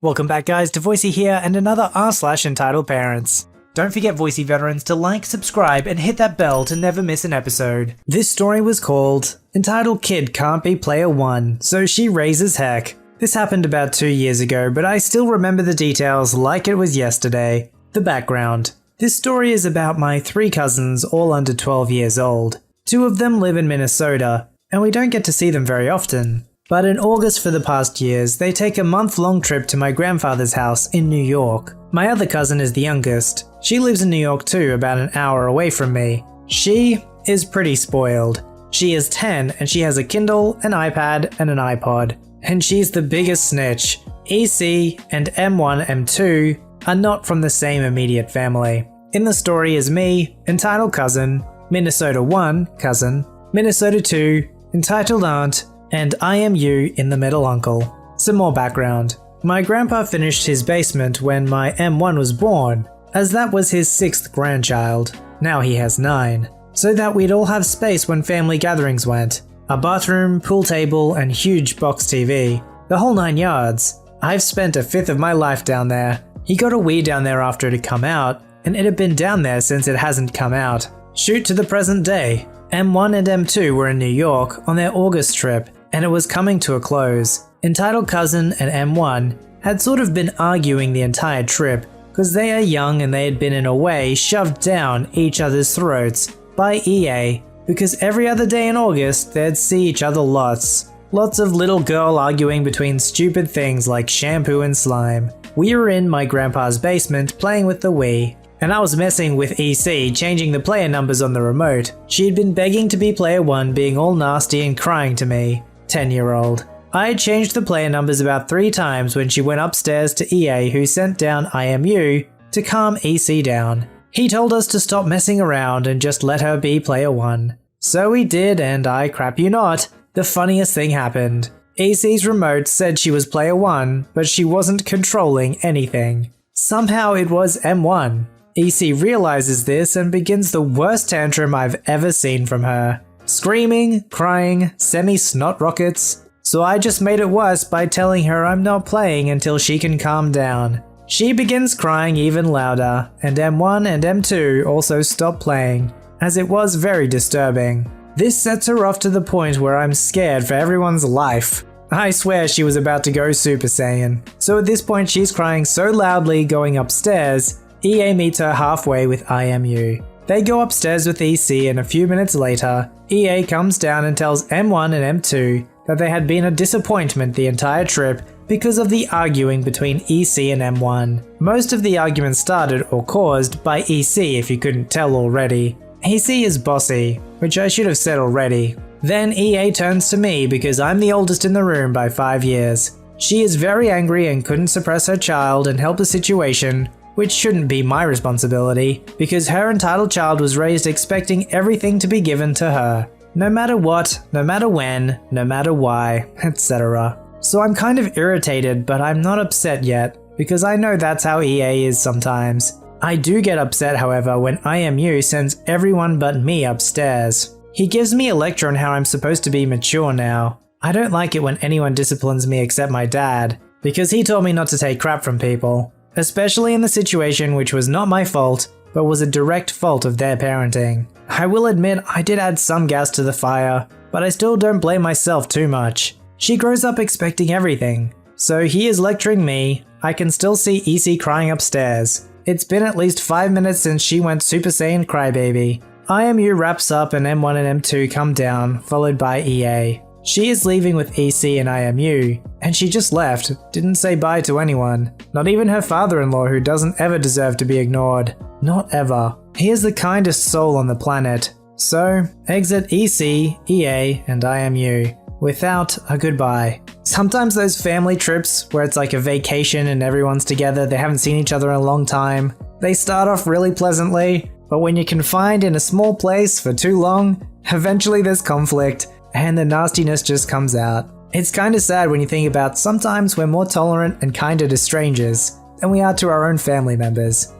Welcome back guys to Voicey here and another r/EntitledParents. Don't forget Voicey veterans to like, subscribe and hit that bell to never miss an episode. This story was called Entitled Kid Can't Be Player 1, So She Raises Heck. This happened about 2 years ago, but I still remember the details like it was yesterday. The background. This story is about my 3 cousins all under 12 years old. 2 of them live in Minnesota, and we don't get to see them very often. But in August for the past years, they take a month-long trip to my grandfather's house in New York. My other cousin is the youngest. She lives in New York too, about an hour away from me. She is pretty spoiled. She is 10 and she has a Kindle, an iPad, and an iPod. And she's the biggest snitch. EC and M1, M2 are not from the same immediate family. In the story is me, entitled cousin, Minnesota 1, cousin, Minnesota 2, entitled aunt, and I am you in the middle uncle. Some more background. My grandpa finished his basement when my M1 was born, as that was his 6th grandchild. Now he has 9. So that we'd all have space when family gatherings went. A bathroom, pool table, and huge box TV. The whole 9 yards. I've spent a 5th of my life down there. He got a Wii down there after it had come out, and it had been down there since it hasn't come out. Shoot to the present day. M1 and M2 were in New York on their August trip, and it was coming to a close. Entitled cousin and M1 had sort of been arguing the entire trip because they are young and they had been in a way shoved down each other's throats by EA, because every other day in August they'd see each other lots. Lots of little girl arguing between stupid things like shampoo and slime. We were in my grandpa's basement playing with the Wii, and I was messing with EC, changing the player numbers on the remote. She had been begging to be player 1, being all nasty and crying to me. 10-year-old. I had changed the player numbers about 3 times when she went upstairs to EA, who sent down IMU to calm EC down. He told us to stop messing around and just let her be player 1. So we did, and I crap you not, the funniest thing happened. EC's remote said she was player 1, but she wasn't controlling anything. Somehow it was M1. EC realizes this and begins the worst tantrum I've ever seen from her. Screaming, crying, semi-snot rockets. So I just made it worse by telling her I'm not playing until she can calm down. She begins crying even louder, and M1 and M2 also stop playing, as it was very disturbing. This sets her off to the point where I'm scared for everyone's life. I swear she was about to go Super Saiyan. So at this point she's crying so loudly going upstairs, EA meets her halfway with IMU. They go upstairs with EC, and a few minutes later, EA comes down and tells M1 and M2 that they had been a disappointment the entire trip because of the arguing between EC and M1. Most of the argument started or caused by EC, if you couldn't tell already. EC is bossy, which I should have said already. Then EA turns to me because I'm the oldest in the room by 5 years. She is very angry and couldn't suppress her child and help the situation, which shouldn't be my responsibility, because her entitled child was raised expecting everything to be given to her. No matter what, no matter when, no matter why, etc. So I'm kind of irritated, but I'm not upset yet, because I know that's how EA is sometimes. I do get upset, however, when IMU sends everyone but me upstairs. He gives me a lecture on how I'm supposed to be mature now. I don't like it when anyone disciplines me except my dad, because he told me not to take crap from people. Especially in the situation which was not my fault, but was a direct fault of their parenting. I will admit I did add some gas to the fire, but I still don't blame myself too much. She grows up expecting everything. So he is lecturing me, I can still see EC crying upstairs. It's been at least 5 minutes since she went Super Saiyan crybaby. IMU wraps up and M1 and M2 come down, followed by EA. She is leaving with EC and IMU, and she just left, didn't say bye to anyone. Not even her father-in-law, who doesn't ever deserve to be ignored. Not ever. He is the kindest soul on the planet. So, exit EC, EA, and IMU, without a goodbye. Sometimes those family trips, where it's like a vacation and everyone's together, they haven't seen each other in a long time, they start off really pleasantly, but when you're confined in a small place for too long, eventually there's conflict, and the nastiness just comes out. It's kinda sad when you think about sometimes we're more tolerant and kinder to strangers than we are to our own family members.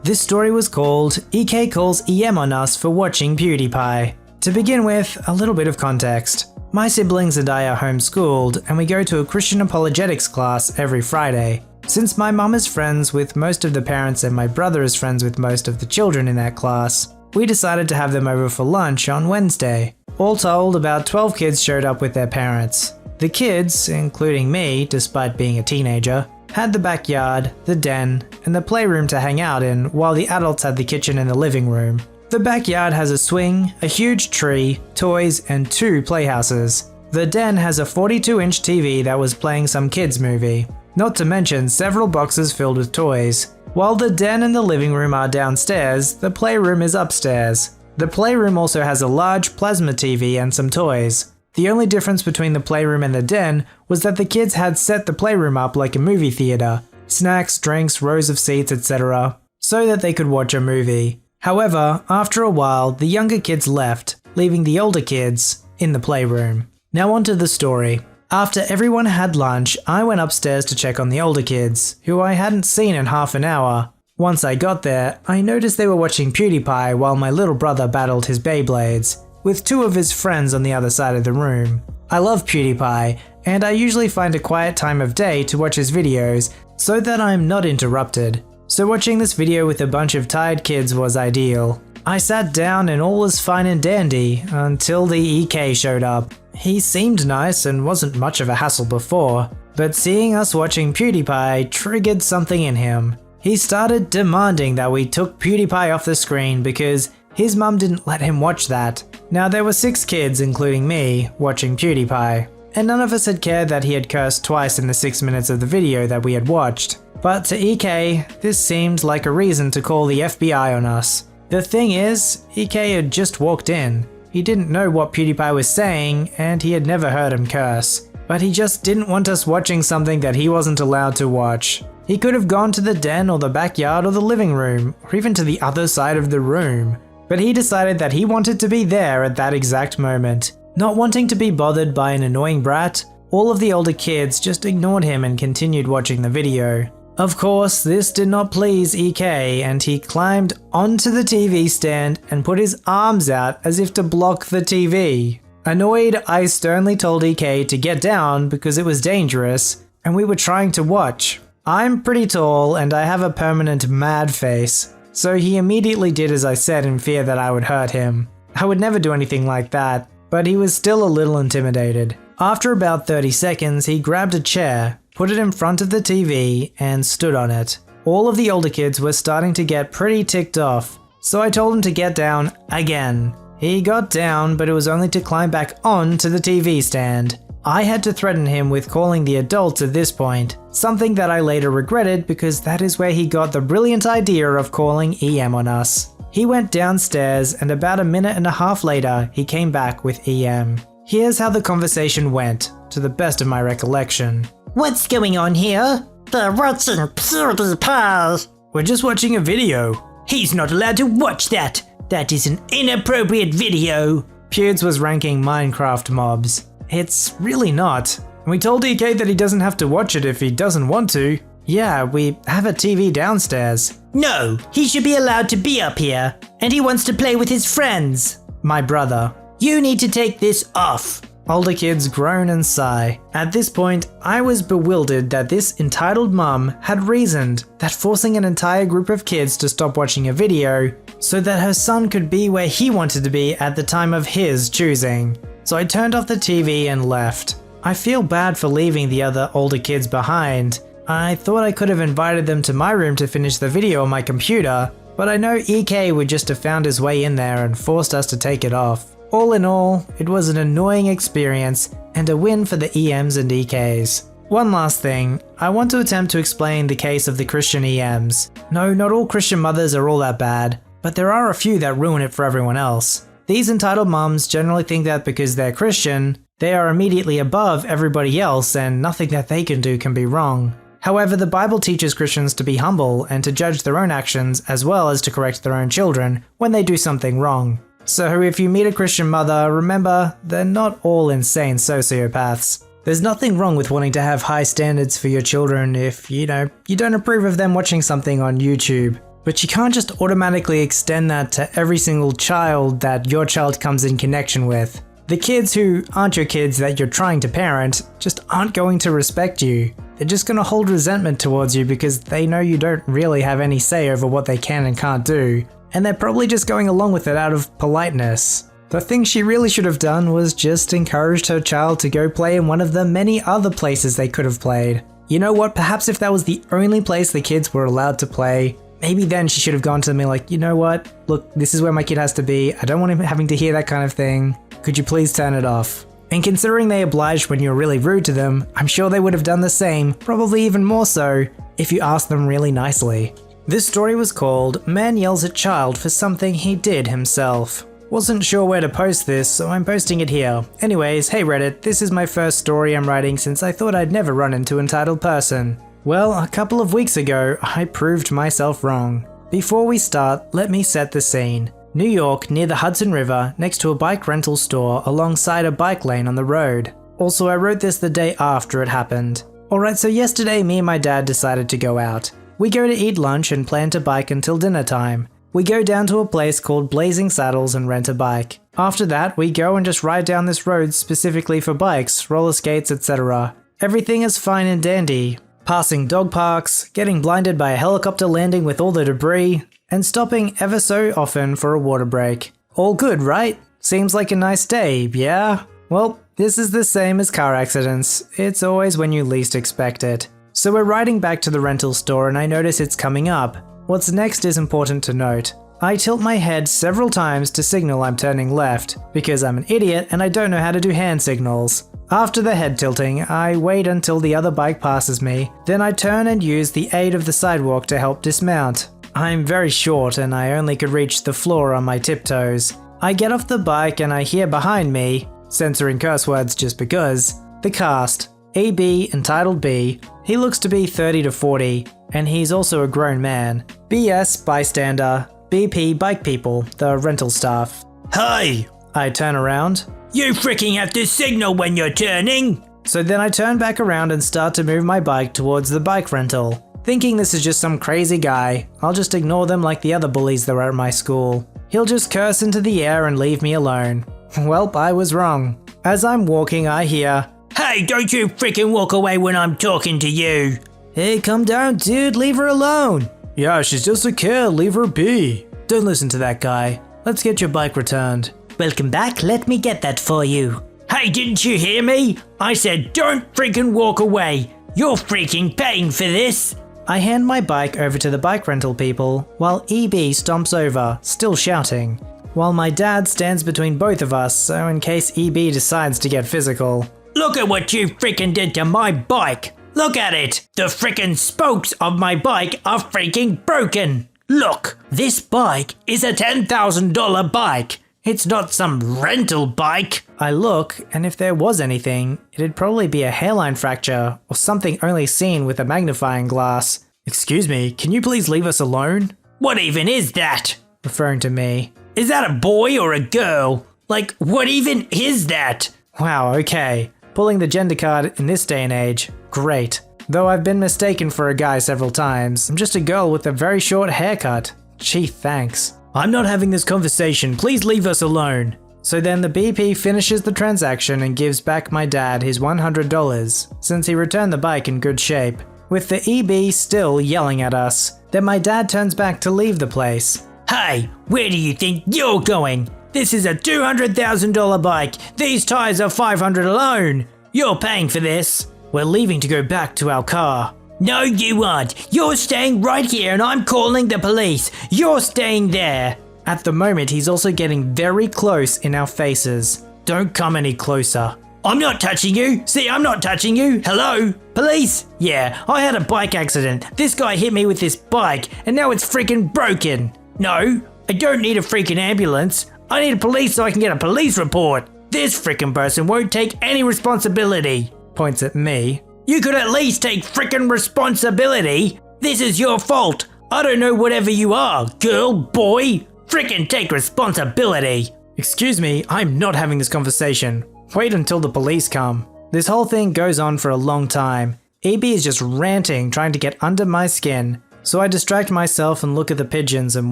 This story was called EK Calls EM on Us for Watching PEWDIEPIE. To begin with, a little bit of context. My siblings and I are homeschooled, and we go to a Christian apologetics class every Friday. Since my mum is friends with most of the parents and my brother is friends with most of the children in that class, we decided to have them over for lunch on Wednesday. All told, about 12 kids showed up with their parents. The kids, including me, despite being a teenager, had the backyard, the den, and the playroom to hang out in, while the adults had the kitchen and the living room. The backyard has a swing, a huge tree, toys, and 2 playhouses. The den has a 42-inch TV that was playing some kids movie, not to mention several boxes filled with toys. While the den and the living room are downstairs, the playroom is upstairs. The playroom also has a large plasma TV and some toys. The only difference between the playroom and the den was that the kids had set the playroom up like a movie theater, snacks, drinks, rows of seats, etc., so that they could watch a movie. However, after a while, the younger kids left, leaving the older kids in the playroom. Now onto the story. After everyone had lunch, I went upstairs to check on the older kids, who I hadn't seen in half an hour. Once I got there, I noticed they were watching PEWDIEPIE while my little brother battled his Beyblades, with 2 of his friends on the other side of the room. I love PEWDIEPIE, and I usually find a quiet time of day to watch his videos so that I'm not interrupted. So watching this video with a bunch of tired kids was ideal. I sat down and all was fine and dandy until the EK showed up. He seemed nice and wasn't much of a hassle before, but seeing us watching PEWDIEPIE triggered something in him. He started demanding that we took PEWDIEPIE off the screen because his mum didn't let him watch that. Now there were 6 kids, including me, watching PEWDIEPIE, and none of us had cared that he had cursed twice in the 6 minutes of the video that we had watched. But to EK, this seemed like a reason to call the FBI on us. The thing is, EK had just walked in. He didn't know what PEWDIEPIE was saying, and he had never heard him curse. But he just didn't want us watching something that he wasn't allowed to watch. He could have gone to the den or the backyard or the living room, or even to the other side of the room. But he decided that he wanted to be there at that exact moment. Not wanting to be bothered by an annoying brat, all of the older kids just ignored him and continued watching the video. Of course, this did not please EK, and he climbed onto the TV stand and put his arms out as if to block the TV. Annoyed, I sternly told EK to get down because it was dangerous, and we were trying to watch. I'm pretty tall and I have a permanent mad face, so he immediately did as I said in fear that I would hurt him. I would never do anything like that, but he was still a little intimidated. After about 30 seconds, he grabbed a chair, put it in front of the TV, and stood on it. All of the older kids were starting to get pretty ticked off, so I told him to get down again. He got down, but it was only to climb back onto the TV stand. I had to threaten him with calling the adults at this point, something that I later regretted because that is where he got the brilliant idea of calling EM on us. He went downstairs, and about a minute and a half later, he came back with EM. Here's how the conversation went, to the best of my recollection. What's going on here? They're watching PEWDIEPIE. We're just watching a video. He's not allowed to watch that. That is an inappropriate video. Pewds was ranking Minecraft mobs. It's really not. We told EK that he doesn't have to watch it if he doesn't want to. Yeah, we have a TV downstairs. No, he should be allowed to be up here, and he wants to play with his friends. My brother. You need to take this off. Older kids groan and sigh. At this point, I was bewildered that this entitled mum had reasoned that forcing an entire group of kids to stop watching a video so that her son could be where he wanted to be at the time of his choosing. So I turned off the TV and left. I feel bad for leaving the other older kids behind. I thought I could have invited them to my room to finish the video on my computer, but I know EK would just have found his way in there and forced us to take it off. All in all, it was an annoying experience and a win for the EMs and EKs. One last thing, I want to attempt to explain the case of the Christian EMs. No, not all Christian mothers are all that bad, but there are a few that ruin it for everyone else. These entitled mums generally think that because they're Christian, they are immediately above everybody else and nothing that they can do can be wrong. However, the Bible teaches Christians to be humble and to judge their own actions as well as to correct their own children when they do something wrong. So if you meet a Christian mother, remember, they're not all insane sociopaths. There's nothing wrong with wanting to have high standards for your children if, you don't approve of them watching something on YouTube. But you can't just automatically extend that to every single child that your child comes in connection with. The kids who aren't your kids that you're trying to parent just aren't going to respect you. they're just gonna hold resentment towards you because they know you don't really have any say over what they can and can't do, and they're probably just going along with it out of politeness. The thing she really should have done was just encouraged her child to go play in one of the many other places they could have played. You know what, perhaps if that was the only place the kids were allowed to play, maybe then she should have gone to me like, you know what, look, this is where my kid has to be, I don't want him having to hear that kind of thing, could you please turn it off? And considering they obliged when you were really rude to them, I'm sure they would have done the same, probably even more so, if you asked them really nicely. This story was called Man Yells at Child for Something He Did Himself. Wasn't sure where to post this, so I'm posting it here. Anyways, hey Reddit, this is my first story I'm writing since I thought I'd never run into entitled person. Well, a couple of weeks ago, I proved myself wrong. Before we start, let me set the scene. New York, near the Hudson River, next to a bike rental store alongside a bike lane on the road. Also, I wrote this the day after it happened. Alright, so yesterday me and my dad decided to go out. We go to eat lunch and plan to bike until dinner time. We go down to a place called Blazing Saddles and rent a bike. After that, we go and just ride down this road specifically for bikes, roller skates, etc. Everything is fine and dandy. Passing dog parks, getting blinded by a helicopter landing with all the debris, and stopping ever so often for a water break. All good, right? Seems like a nice day, yeah? Well, this is the same as car accidents. It's always when you least expect it. So we're riding back to the rental store and I notice it's coming up. What's next is important to note. I tilt my head several times to signal I'm turning left, because I'm an idiot and I don't know how to do hand signals. After the head tilting, I wait until the other bike passes me, then I turn and use the aid of the sidewalk to help dismount. I'm very short and I only could reach the floor on my tiptoes. I get off the bike and I hear behind me, censoring curse words just because, the cast. EB entitled B, he looks to be 30 to 40, and he's also a grown man. BS bystander, BP bike people, the rental staff. Hey! I turn around. You freaking have to signal when you're turning! So then I turn back around and start to move my bike towards the bike rental. Thinking this is just some crazy guy, I'll just ignore them like the other bullies that were at my school. He'll just curse into the air and leave me alone. Welp, I was wrong. As I'm walking, I hear, "Hey, don't you freaking walk away when I'm talking to you!" "Hey, calm down, dude, leave her alone." "Yeah, she's just a kid, leave her be." Don't listen to that guy. Let's get your bike returned. "Welcome back, let me get that for you." "Hey, didn't you hear me? I said don't freaking walk away. You're freaking paying for this." I hand my bike over to the bike rental people, while EB stomps over, still shouting, while my dad stands between both of us, so in case EB decides to get physical. "Look at what you freaking did to my bike. Look at it. The freaking spokes of my bike are freaking broken. Look, this bike is a $10,000 bike. It's not some rental bike." I look, and if there was anything, it'd probably be a hairline fracture or something only seen with a magnifying glass. "Excuse me, can you please leave us alone?" "What even is that?" Referring to me. "Is that a boy or a girl? Like, what even is that?" Wow, okay. Pulling the gender card in this day and age. Great. Though I've been mistaken for a guy several times, I'm just a girl with a very short haircut. Gee, thanks. "I'm not having this conversation, please leave us alone." So then the BP finishes the transaction and gives back my dad his $100, since he returned the bike in good shape, with the EB still yelling at us. Then my dad turns back to leave the place. "Hey, where do you think you're going? This is a $200,000 bike. These tires are $500 alone. You're paying for this." "We're leaving to go back to our car." "No, you aren't. You're staying right here and I'm calling the police. You're staying there." At the moment, he's also getting very close in our faces. "Don't come any closer." "I'm not touching you. See, I'm not touching you. Hello? Police? Yeah, I had a bike accident. This guy hit me with this bike and now it's freaking broken. No, I don't need a freaking ambulance. I need a police so I can get a police report. This freaking person won't take any responsibility." Points at me. "You could at least take freaking responsibility. This is your fault. I don't know whatever you are, girl, boy. Freaking take responsibility." "Excuse me, I'm not having this conversation. Wait until the police come." This whole thing goes on for a long time. EB is just ranting, trying to get under my skin. So I distract myself and look at the pigeons and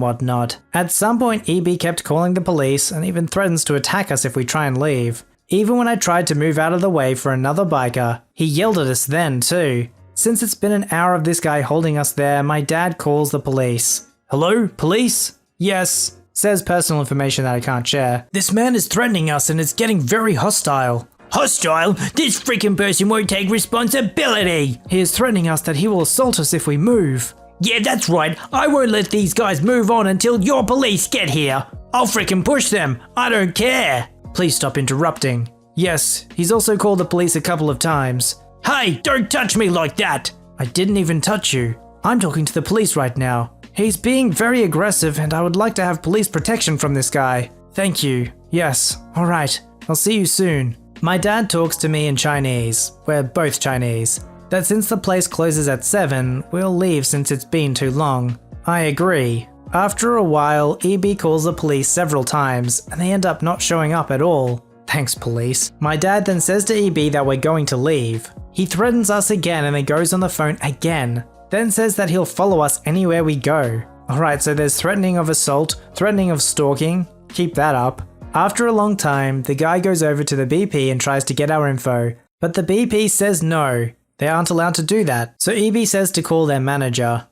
whatnot. At some point, EB kept calling the police and even threatens to attack us if we try and leave. Even when I tried to move out of the way for another biker, he yelled at us then too. Since it's been an hour of this guy holding us there, my dad calls the police. Hello, police? Yes. Says personal information that I can't share. This man is threatening us and it's getting very hostile. Hostile? This freaking person won't take responsibility! He is threatening us that he will assault us if we move. Yeah, that's right. I won't let these guys move on until your police get here. I'll freaking push them. I don't care. Please stop interrupting. Yes, he's also called the police a couple of times. Hey, don't touch me like that! I didn't even touch you. I'm talking to the police right now. He's being very aggressive and I would like to have police protection from this guy. Thank you. Yes, alright. I'll see you soon. My dad talks to me in Chinese. We're both Chinese. That since the place closes at 7, we'll leave since it's been too long. I agree. After a while, EB calls the police several times and they end up not showing up at all. Thanks, police. My dad then says to EB that we're going to leave. He threatens us again and then goes on the phone again. Then says that he'll follow us anywhere we go. Alright, so there's threatening of assault, threatening of stalking. Keep that up. After a long time, the guy goes over to the BP and tries to get our info, but the BP says no. They aren't allowed to do that. So EB says to call their manager.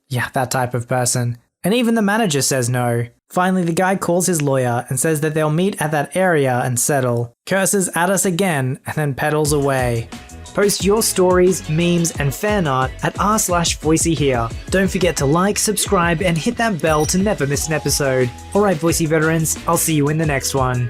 Yeah, that type of person. And even the manager says no. Finally, the guy calls his lawyer and says that they'll meet at that area and settle. Curses at us again and then pedals away. Post your stories, memes, and fan art at r/VoiceyHere. Don't forget to like, subscribe, and hit that bell to never miss an episode. Alright, Voicey veterans, I'll see you in the next one.